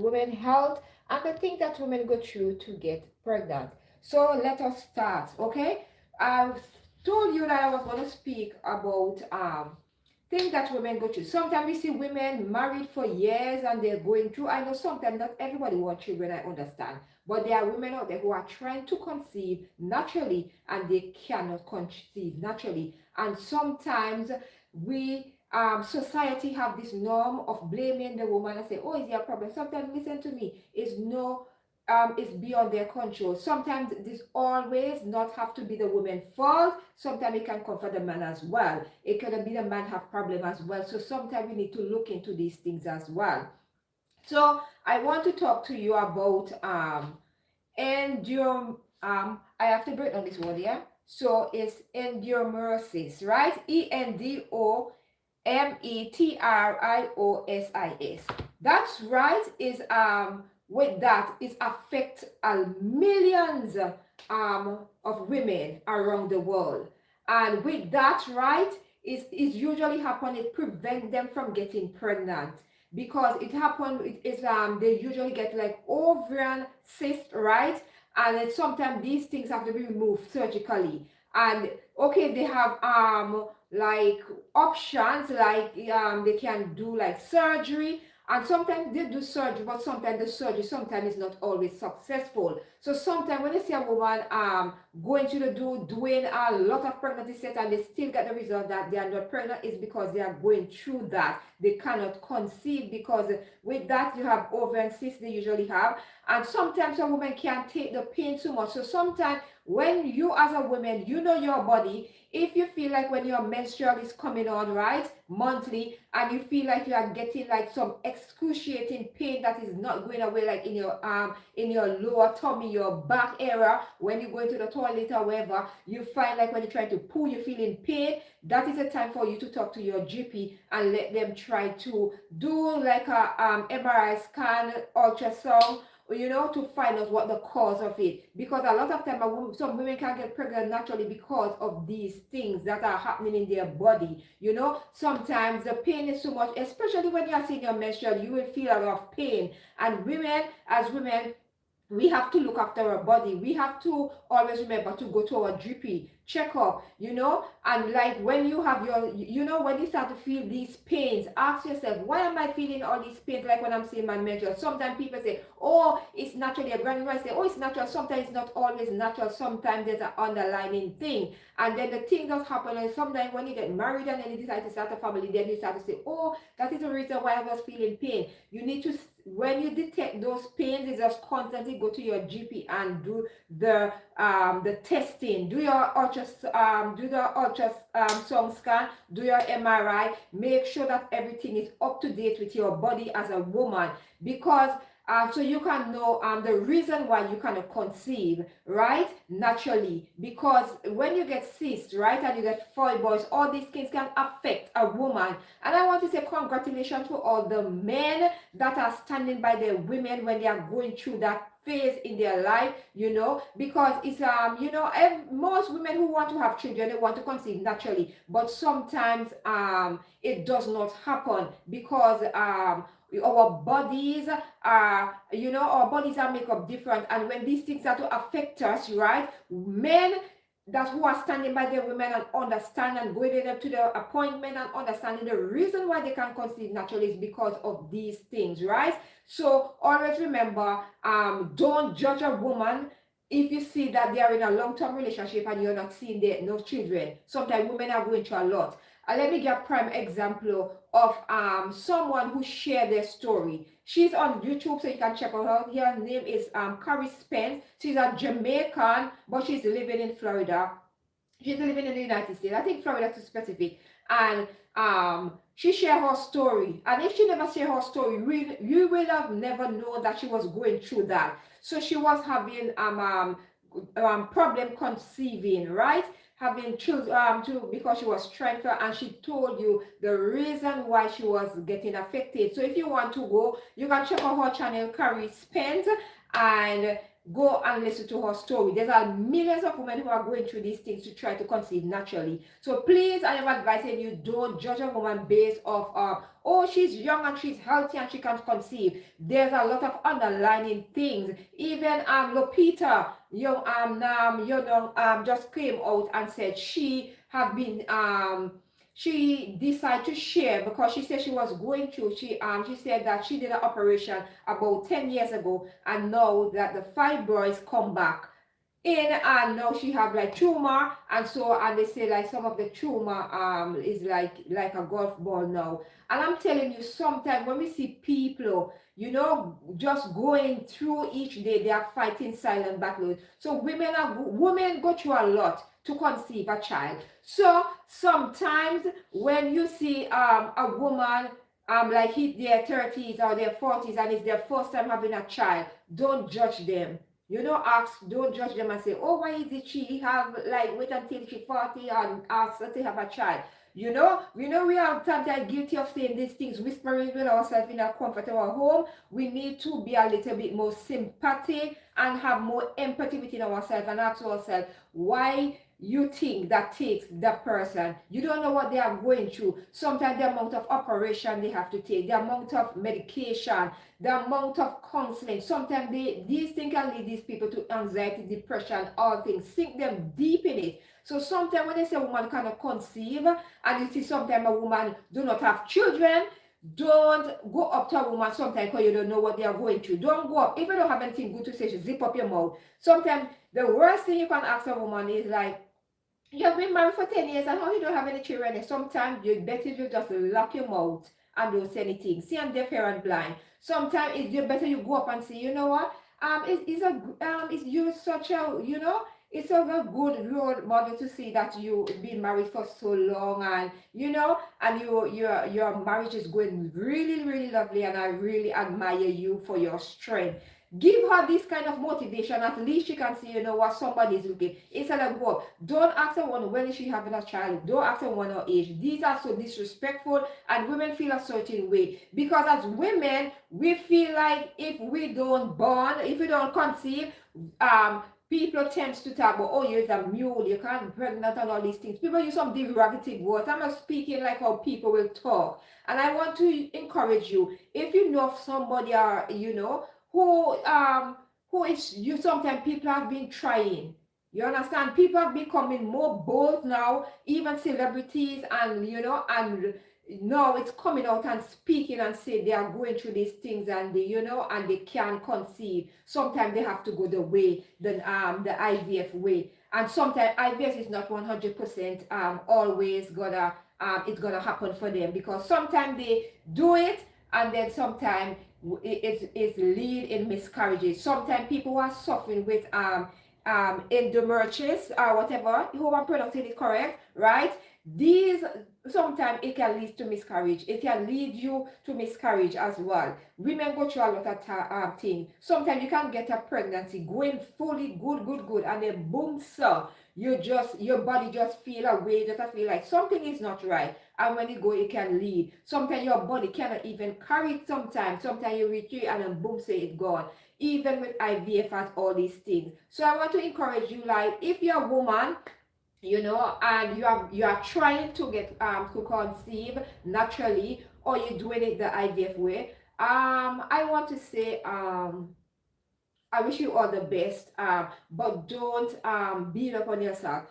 women health and the things that women go through to get pregnant. So let us start, okay? I've told you that I was going to speak about things that women go through. Sometimes we see women married for years and they're going through. I know sometimes not everybody wants children, I understand. But there are women out there who are trying to conceive naturally and they cannot conceive naturally. And sometimes we society have this norm of blaming the woman and say, oh, is there a problem? Sometimes listen to me, it's beyond their control. Sometimes this always not have to be the woman's fault. Sometimes it can come from the man as well. It could be the man have problem as well. So sometimes we need to look into these things as well. So I want to talk to you about endure. I have to break down this word here. So it's endometriosis, right? Endometriosis. That's right. Is with that it affects millions of women around the world, and with that right is usually happen. It prevent them from getting pregnant because it happen. It is they usually get like ovarian cyst, right? And then sometimes these things have to be removed surgically. And okay, they have like options like they can do like surgery, and sometimes they do surgery, but sometimes the surgery sometimes is not always successful. So sometimes when you see a woman going to the doing a lot of pregnancy tests and they still get the result that they are not pregnant, is because they are going through that. They cannot conceive because with that you have ovarian cysts they usually have, and sometimes a woman can't take the pain too much. So sometimes when you as a woman, you know your body, if you feel like when your menstrual is coming on, right, monthly, and you feel like you are getting like some excruciating pain that is not going away, like in your lower tummy, your back area, when you go into the toilet or wherever, you find like when you try to poo, you feel in pain, that is a time for you to talk to your GP and let them try to do like a MRI scan, ultrasound, to find out what the cause of it. Because a lot of time, some women can get pregnant naturally because of these things that are happening in their body. Sometimes the pain is so much, especially when you are seeing your menstrual, you will feel a lot of pain. And women, as women, we have to look after our body. We have to always remember to go to our GP checkup, and like when you have when you start to feel these pains, ask yourself, why am I feeling all these pains? Like when I'm seeing my menstrual, sometimes people say, oh, it's naturally. A grandmother say, oh, it's natural. Sometimes it's not always natural. Sometimes there's an underlying thing, and then the thing does happen. And sometimes when you get married and then you decide to start a family, then you start to say, oh, that is the reason why I was feeling pain. You need to, when you detect those pains, you just constantly go to your GP and do the testing, do your ultrasound scan, do your MRI, make sure that everything is up to date with your body as a woman, because so you can know the reason why you cannot conceive, right, naturally. Because when you get cysts, right, and you get fibroids, all these things can affect a woman. And I want to say congratulations to all the men that are standing by their women when they are going through that phase in their life, because it's most women who want to have children, they want to conceive naturally, but sometimes it does not happen because our bodies are made up different, and when these things start to affect us, right, men that who are standing by their women and understand and going them to the appointment and understanding the reason why they can conceive naturally is because of these things, right? So always remember, don't judge a woman if you see that they are in a long-term relationship and you're not seeing no children. Sometimes women are going through a lot. Let me give a prime example of someone who shared their story. She's on YouTube, so you can check her out. Her name is Carrie Spence. She's a Jamaican, but she's living in Florida. She's living in the United States. I think Florida to specific. And she shared her story. And if she never shared her story, you will have never known that she was going through that. So she was having problem conceiving, right? Having children because she was trying for, and she told you the reason why she was getting affected. So if you want to go, you can check out her channel, Carrie Spence, and go and listen to her story. There's a millions of women who are going through these things to try to conceive naturally. So please, I am advising you, don't judge a woman based off oh, she's young and she's healthy and she can conceive. There's a lot of underlying things. Even Lupita, just came out and said she have been she decided to share because she said she was going through, she said that she did an operation about 10 years ago, and now that the fibroids come back in, and now she have like tumor, and so, and they say like some of the tumor is like a golf ball now. And I'm telling you, sometimes when we see people, just going through each day, they are fighting silent battles. So women go through a lot to conceive a child. So sometimes when you see a woman like hit their 30s or their 40s and it's their first time having a child, don't judge them. Don't judge them and say, oh, why is it she have, like, wait until she's 40 and ask her to have a child. We are sometimes guilty of saying these things, whispering with ourselves in our comfort of our home. We need to be a little bit more sympathetic and have more empathy within ourselves and ask ourselves why you think that takes that person. You don't know what they are going through. Sometimes the amount of operation they have to take, the amount of medication, the amount of counseling. Sometimes these things can lead these people to anxiety, depression, all things, sink them deep in it. So sometimes when they say a woman cannot conceive, and you see sometimes a woman do not have children, don't go up to a woman sometimes because you don't know what they are going through. Don't go up. If you don't have anything good to say, just zip up your mouth. Sometimes the worst thing you can ask a woman is like, you have been married for 10 years and how you don't have any children. And sometimes you better you just lock your mouth and don't say anything. See, I'm deaf, and blind. Sometimes it's better you go up and say, you know what? It's you such a, it's a good role model to see that you've been married for so long, and and your marriage is going really, really lovely, and I really admire you for your strength. Give her this kind of motivation. At least she can see, what somebody is looking. Instead of go, don't ask her when is she having a child. Don't ask her her age. These are so disrespectful, and women feel a certain way. Because as women, we feel like if we don't born, if we don't conceive, people tend to talk about, oh, you're a mule, you can't be pregnant and all these things. People use some derogative words. I'm not speaking like how people will talk. And I want to encourage you, if you know of somebody or who is, you sometimes people have been trying. You understand? People are becoming more bold now, even celebrities, and and now it's coming out and speaking and say they are going through these things, and and they can't conceive. Sometimes they have to go the IVF way, and sometimes IVF is not 100% always gonna it's gonna happen for them, because sometimes they do it and then sometimes it's lead in miscarriages. Sometimes people are suffering with endometriosis or whatever. Who I'm pronouncing it correct, right? These sometimes it can lead to miscarriage. It can lead you to miscarriage as well. Women go through a lot of things. Sometimes you can get a pregnancy going fully good, and then boom, so your body just feel a way, just feel like something is not right. And when you go, it can lead. Sometimes your body cannot even carry it sometimes. Sometimes you retreat and then boom, say it's gone. Even with IVF and all these things. So I want to encourage you, like, if you're a woman, and you are trying to get to conceive naturally, or you're doing it the IVF way, I want to say I wish you all the best, but don't beat up on yourself.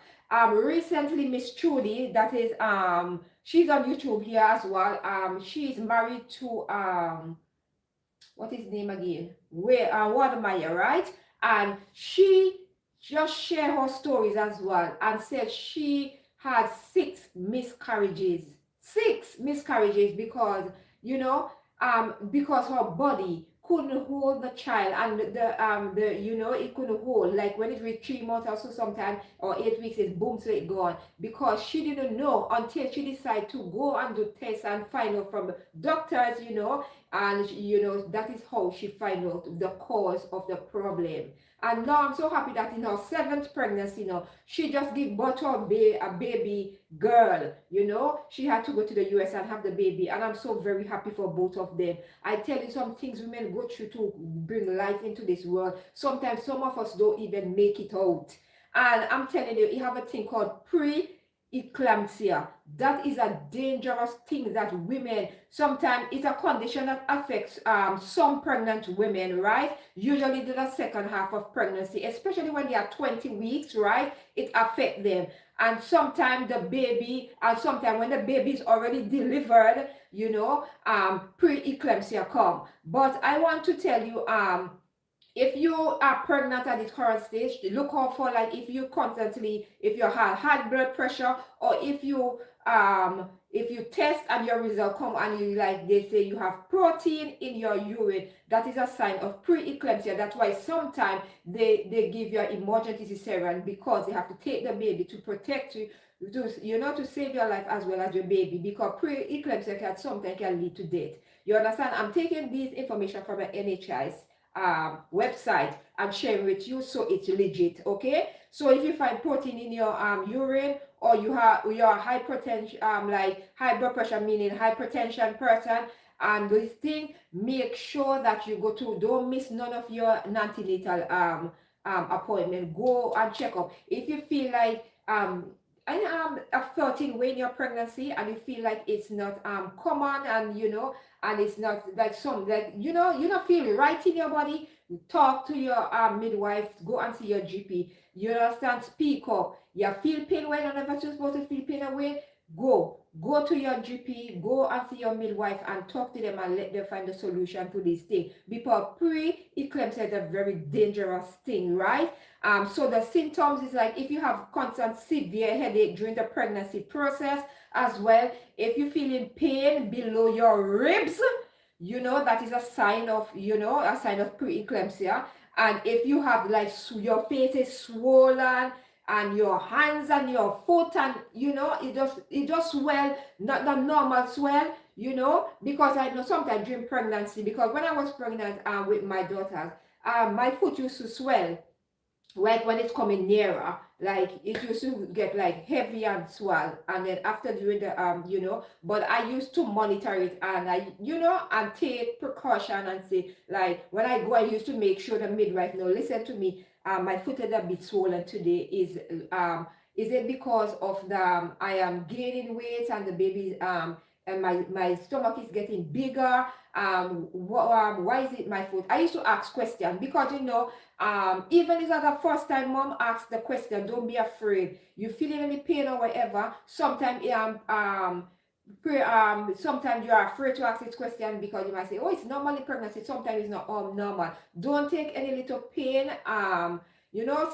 Recently, Miss Trudy, that is she's on YouTube here as well. She's married to what is his name again? Watermeyer, right? And she just shared her stories as well, and said she had 6 miscarriages. 6 miscarriages because because her body couldn't hold the child, and it couldn't hold, like when it reached 3 months or so sometime, or 8 weeks, it's boom, so it gone, because she didn't know until she decided to go and do tests and find out from doctors, and that is how she find out the cause of the problem. And now I'm so happy that in her seventh pregnancy, she just gave birth to a baby girl. She had to go to the US and have the baby, and I'm so very happy for both of them. I tell you, some things women go through to bring life into this world. Sometimes some of us don't even make it out. And I'm telling you, you have a thing called pre-eclampsia. That is a dangerous thing that women, sometimes it's a condition that affects some pregnant women, right? Usually the second half of pregnancy, especially when they are 20 weeks, right? It affects them. And sometimes the baby, and sometimes when the baby is already delivered, pre-eclampsia come. But I want to tell you, if you are pregnant at this current stage, look out for, like, if you have high blood pressure, or if you test and your result come and you, like, they say you have protein in your urine, that is a sign of pre-eclampsia. That's why sometimes they give you an emergency cesarean, because they have to take the baby to protect you, to save your life as well as your baby, because pre-eclampsia sometimes can lead to death. You understand? I'm taking this information from an NHS website and sharing with you, so it's legit. Okay, so if you find protein in your urine, or you're hypertension, like high blood pressure, meaning hypertension person, and this thing, make sure that you don't miss none of your antenatal appointment. Go and check up. If you feel like a 13 way in your pregnancy, and you feel like it's not common, and it's not like some, like, you don't feel right in your body, talk to your midwife, go and see your GP. You understand? Speak up. You feel pain when you're never supposed to feel pain away, go to your GP, go and see your midwife, and talk to them and let them find a solution to this thing, because pre-eclampsia is a very dangerous thing, right? So the symptoms is like, if you have constant severe headache during the pregnancy process, as well, if you're feeling pain below your ribs, that is a sign of pre-eclampsia. And if you have, like, your face is swollen, and your hands and your foot, and it just swell, not the normal swell, because I know sometimes during pregnancy, because when I was pregnant with my daughters, my foot used to swell, like when it's coming nearer, like it used to get like heavy and swell, and then after doing the but I used to monitor it, and I and take precaution, and say, like, when I go, I used to make sure the midwife, no, listen to me, my foot is a bit swollen today. Is it because of the I am gaining weight, and the baby and my stomach is getting bigger? Why is it my foot? I used to ask questions, because even if it's a first time mom, ask the question. Don't be afraid. You feeling any pain or whatever? Sometimes sometimes you are afraid to ask this question, because you might say, oh, it's normal in pregnancy. Sometimes it's not normal. Don't take any little pain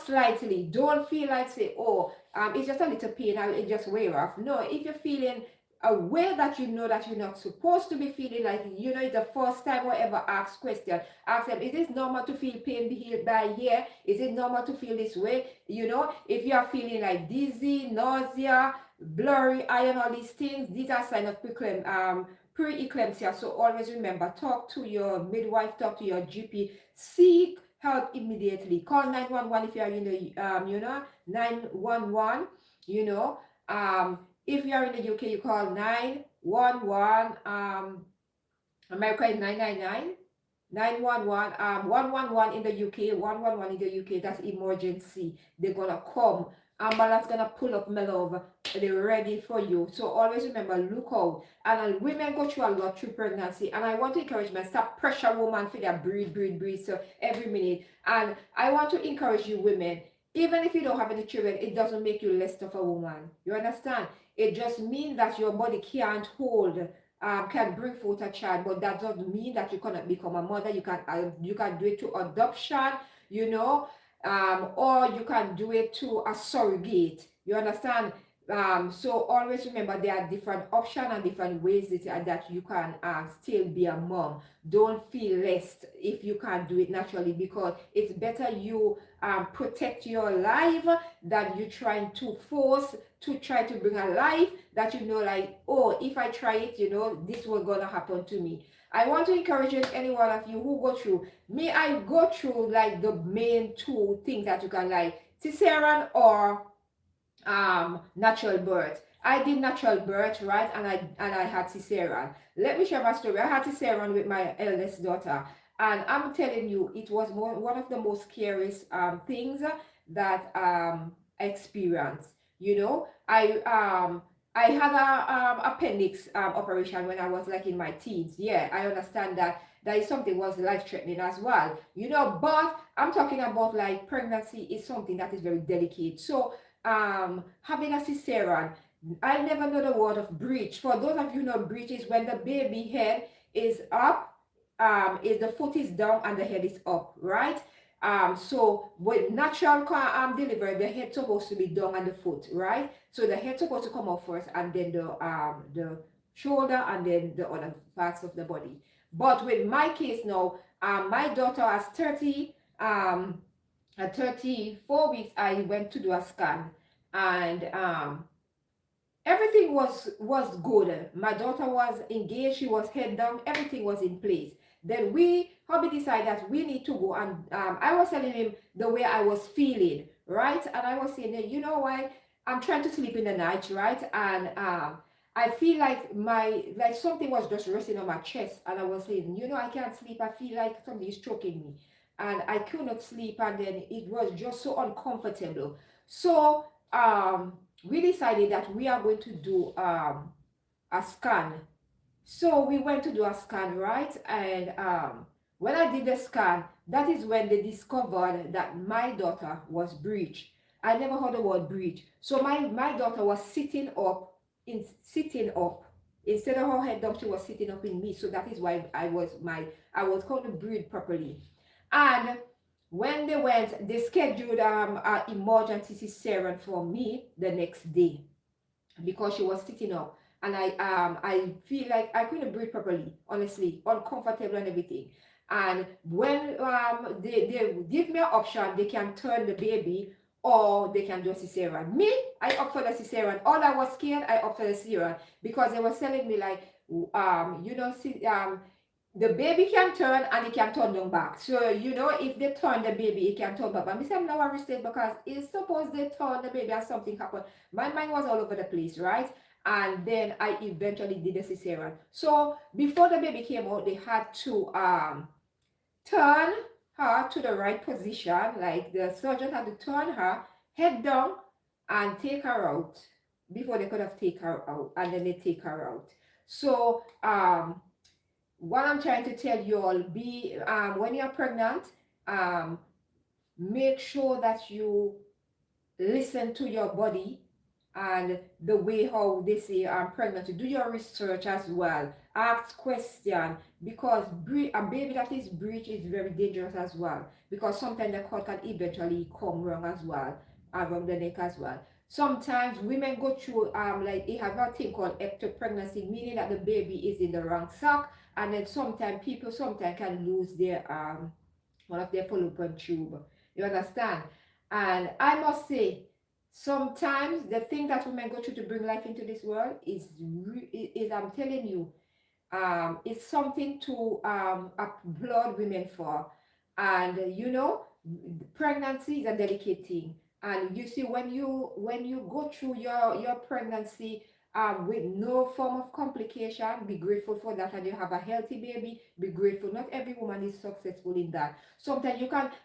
slightly. Don't feel like, say, oh, it's just a little pain, it just wear off. No, if you're feeling aware that that you're not supposed to be feeling, like, it's the first time, whatever, ask question. Ask them, is it normal to feel pain by here? Is it normal to feel this way? If you are feeling like dizzy, nausea, blurry eye, and all these things, these are signs of pre-eclampsia. So always remember, talk to your midwife, talk to your GP, seek help immediately. Call 911 if you are in the 911. If you are in the UK, you call 911. America is 999. 911, 111 in the UK, 111 in the UK, that's emergency. They're gonna come. Ambulance gonna pull up, my love. They're ready for you. So always remember, look out. And women go through a lot through pregnancy. And I want to encourage men, stop pressure woman for their breathe. So every minute. And I want to encourage you, women, even if you don't have any children, it doesn't make you less of a woman. You understand? It just means that your body can't hold, can bring forth a child, but that doesn't mean that you cannot become a mother. You can do it to adoption, or you can do it to a surrogate. You understand? So always remember, there are different options and different ways that you can still be a mom. Don't feel less if you can't do it naturally, because it's better you protect your life than you trying to force to try to bring a life that like, oh, if I try it, this was gonna happen to me. I want to encourage any one of you who go through. Me, I go through like the main two things that you can like cesarean or natural birth. I did natural birth, right? And I had cesarean. Let me share my story. I had cesarean with my eldest daughter, and I'm telling you, it was one of the most scariest things that I experienced. You know, I had a appendix operation when I was like in my teens. Yeah, I understand that that is something was life threatening as well. You know, but I'm talking about like pregnancy is something that is very delicate. So having a cesarean, I never know the word of breech. For those of you who know, breech is when the baby head is up, is the foot is down and the head is up, right? So with natural delivery, the head supposed to be down and the foot, right? So the head supposed to come up first, and then the shoulder, and then the other parts of the body. But with my case now, my daughter has 30 at 34 weeks. I went to do a scan, and everything was good. My daughter was engaged, she was head down, everything was in place. Then we hubby decided that we need to go, and I was telling him the way I was feeling, right? And I was saying, you know why, I'm trying to sleep in the night, right? And I feel like like something was just resting on my chest, and I was saying, I can't sleep, I feel like something is choking me, and I could not sleep, and then it was just so uncomfortable. So we decided that we are going to do a scan. So we went to do a scan, right? And when I did the scan, that is when they discovered that my daughter was breech. I never heard the word breech. So my daughter was sitting up. Instead of her head down, she was sitting up in me. So that is why I was going to breathe properly. And when they scheduled an emergency cesarean for me the next day because she was sitting up, and I feel like I couldn't breathe properly, honestly, uncomfortable and everything. And when they give me an option, they can turn the baby or they can do a cesarean. Me, I opt for the cesarean. All I was scared, I opt for the cesarean because they were telling me like the baby can turn and it can turn them back. So, if they turn the baby, it can turn back. But I said, I'm not worried because it's supposed they turn the baby and something happened. My mind was all over the place, right? And then I eventually did a cesarean. So before the baby came out, they had to turn her to the right position. Like the surgeon had to turn her head down and take her out before they could have take her out, and then they take her out. So what I'm trying to tell you all, be when you're pregnant, um, make sure that you listen to your body and the way how they say I'm pregnant. To do your research as well. Ask question, because a baby that is breech is very dangerous as well, because sometimes the cord can eventually come wrong as well, around the neck as well. Sometimes women go through like they have a thing called ectopregnancy, meaning that the baby is in the wrong sac, and then sometimes people sometimes can lose their one of their fallopian tube. You understand? And I must say, sometimes the thing that women go through to bring life into this world is I'm telling you, it's something to applaud women for. And pregnancy is a delicate thing. And you see, when you go through your pregnancy with no form of complication, be grateful for that, and you have a healthy baby, be grateful. Not every woman is successful in that. Sometimes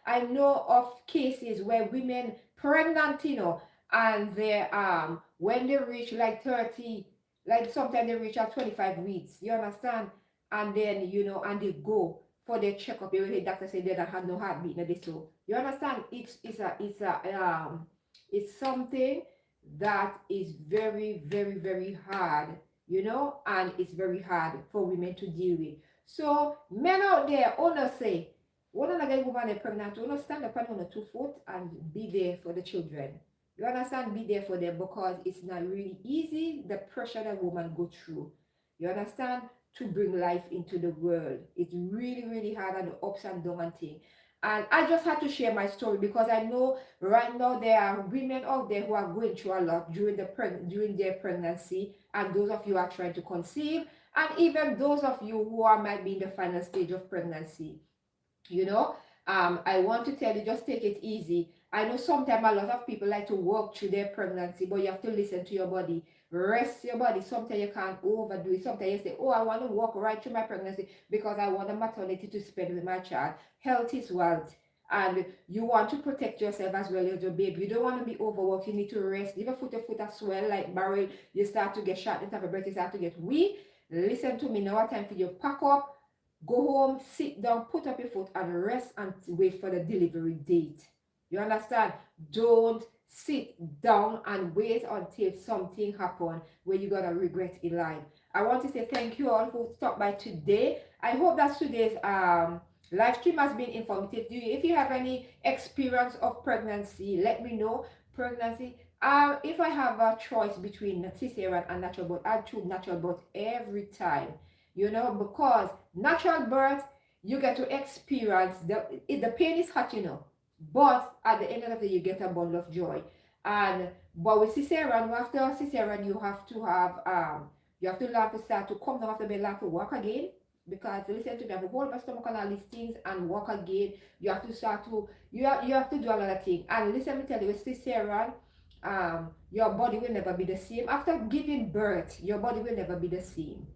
I know of cases where women pregnant, and they when they reach like 30, like sometimes they reach at 25 weeks, you understand? And then and they go for their checkup. The doctor said they don't have no heartbeat in this. So you understand, it's something that is very, very, very hard, and it's very hard for women to deal with. So men out there, wanna say, wanna get woman pregnant, wanna stand up on 2 foot and be there for the children. You understand? Be there for them, because it's not really easy, the pressure that woman go through. You understand? To bring life into the world. It's really, really hard, and the ups and downs and things. And I just had to share my story because I know right now there are women out there who are going through a lot during their pregnancy, and those of you are trying to conceive. And even those of you who are might be in the final stage of pregnancy, you know, I want to tell you, just take it easy. I know sometimes a lot of people like to work through their pregnancy, but you have to listen to your body, rest your body. Sometimes you can't overdo it. Sometimes you say, oh, I want to walk right through my pregnancy because I want the maternity to spend with my child. Health is wealth, and you want to protect yourself as well as your baby. You don't want to be overworked. You need to rest. If your foot are swell like barrel, you start to get shot into the breath, you start to get weak. Listen to me now. Time for you to pack up, go home, sit down, put up your foot and rest and wait for the delivery date. You understand? Don't sit down and wait until something happen where you're gonna regret in life. I want to say thank you all who stopped by today. I hope that today's live stream has been informative to you. If you have any experience of pregnancy, let me know. Pregnancy. If I have a choice between cesarean and natural birth, I choose natural birth every time. You know, because natural birth, you get to experience the pain is hot, you know, but at the end of the day, you get a bundle of joy. And but with cesarean, after cesarean, you have to learn to start to come down after bed, learn to walk again. Because listen to me, I have a whole my stomach and all these things and walk again. You have to start to you have to do another thing. And listen, me tell you, with cesarean, your body will never be the same. After giving birth, your body will never be the same.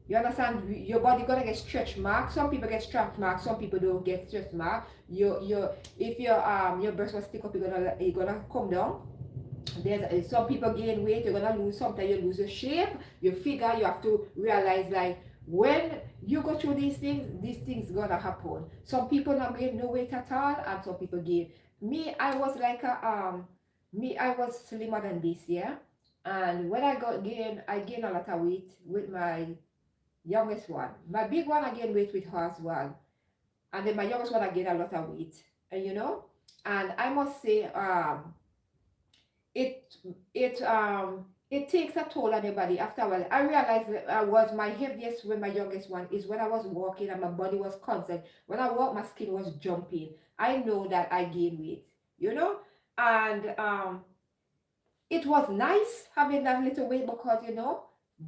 You understand? Your body gonna get stretch marks. Some people get stretch marks. Some people don't get stretch marks. Your if your breast was stick up, you're gonna come down. There's some people gain weight. You're gonna lose. Sometimes you lose your shape. Your figure. You have to realize like when you go through these things gonna happen. Some people not gain no weight at all, and some people gain. Me, I was like I was slimmer than this, yeah. And when I gained a lot of weight with my youngest one. My big one I gained weight with her as well. And then my youngest one I gained a lot of weight. And you know, and I must say, it it takes a toll on your body after a while. I realized that I was my heaviest when my youngest one is when I was walking and my body was constant. When I walked, my skin was jumping. I know that I gained weight, you know? And it was nice having that little weight because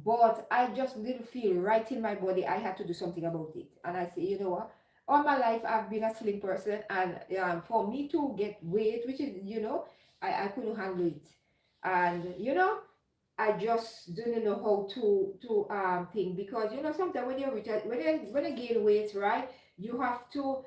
but I just didn't feel right in my body. I had to do something about it. And I say, you know what? All my life I've been a slim person, and for me to get weight, which is, I couldn't handle it. And I just didn't know how to think, because sometimes when you gain weight, right, you have to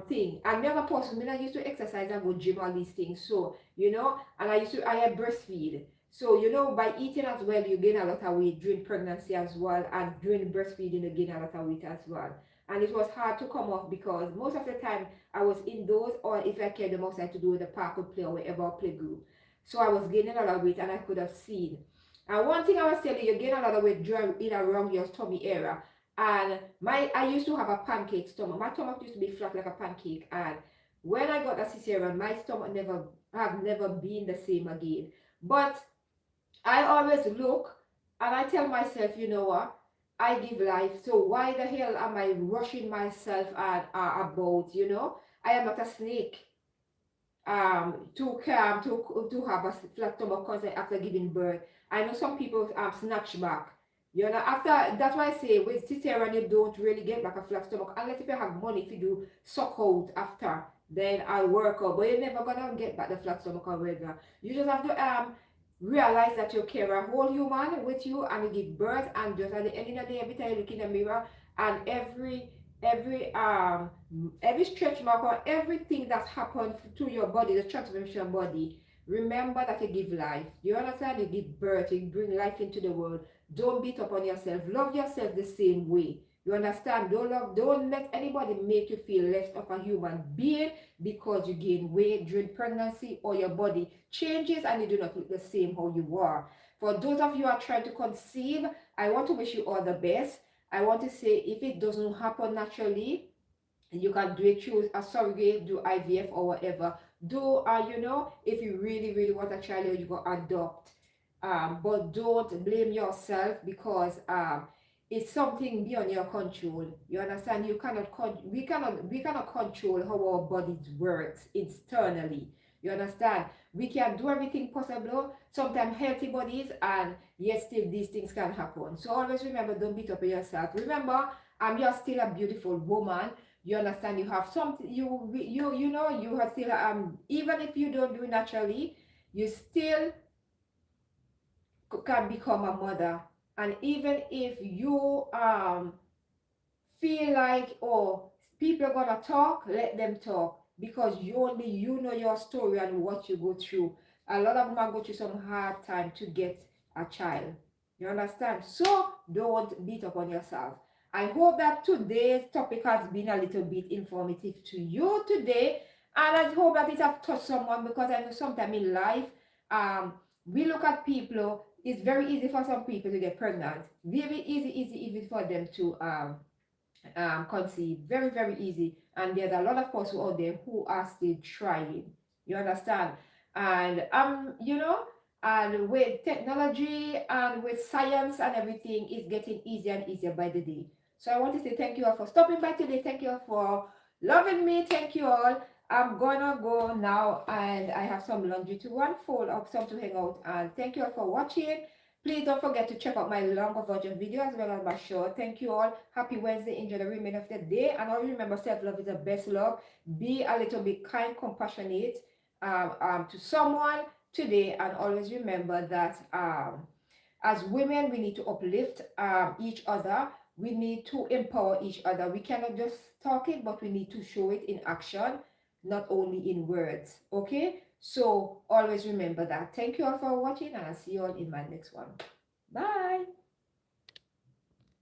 thing. I never person. I used to exercise and go gym, all these things. So and I had breastfeed. So by eating as well, you gain a lot of weight during pregnancy as well, and during breastfeeding you gain a lot of weight as well. And it was hard to come off because most of the time I was indoors, or if I carried them outside to do the park or play or whatever play group. So I was gaining a lot of weight, and I could have seen. And one thing I was telling you, gain a lot of weight during in around your tummy area. And I used to have a pancake stomach. My stomach used to be flat like a pancake. And when I got the cesarean, my stomach never been the same again. But I always look and I tell myself, you know what? I give life. So why the hell am I rushing myself about? I am not a snake. To have a flat stomach constantly after giving birth. I know some people snatch back. After that's why I say with cesarean you don't really get back a flat stomach unless if you have money, if you do suck out after, then I'll work out. But you're never gonna get back the flat stomach or whatever. You just have to realize that you carry a whole human with you, and you give birth, and just at the end of the day, every time you look in the mirror, and every stretch mark or everything that's happened to your body, the transformation body, remember that you give life. You understand? You give birth, you bring life into the world. Don't beat up on yourself. Love yourself the same way. You understand? Don't let anybody make you feel less of a human being because you gain weight during pregnancy or your body changes and you do not look the same how you were. For those of you who are trying to conceive, I want to wish you all the best. I want to say, if it doesn't happen naturally, you can do it through a surrogate, do IVF or whatever. Do if you really, really want a child, you go adopt. But don't blame yourself because it's something beyond your control. You understand? We cannot control how our bodies works externally. You understand? We can do everything possible, sometimes healthy bodies, and yet still these things can happen. So always remember, don't beat up on yourself. Remember, you're still a beautiful woman. You understand? You have something. You know you have still even if you don't do it naturally, you still can become a mother. And even if you feel like, oh, people are gonna talk, let them talk, because you know your story and what you go through. A lot of them are go through some hard time to get a child. You understand? So don't beat up on yourself. I hope that today's topic has been a little bit informative to you today, and I hope that it has touched someone, because I know sometimes in life, we look at people. It's very easy for some people to get pregnant. Very easy for them to conceive. Very, very easy. And there's a lot of people out there who are still trying. You understand? And you know, and with technology and with science and everything, it's getting easier and easier by the day. So I want to say thank you all for stopping by today. Thank you all for loving me. Thank you all. I'm gonna go now, and I have some laundry to unfold up, some to hang out. And thank you all for watching. Please don't forget to check out my longer version video as well as my short. Thank you all. Happy Wednesday. Enjoy the remainder of the day. And always remember, self-love is the best love. Be a little bit kind, compassionate to someone today. And always remember that as women, we need to uplift each other. We need to empower each other. We cannot just talk it, but we need to show it in action, not only in words. Okay? So always remember that. Thank you all for watching, and I'll see you all in my next one. Bye.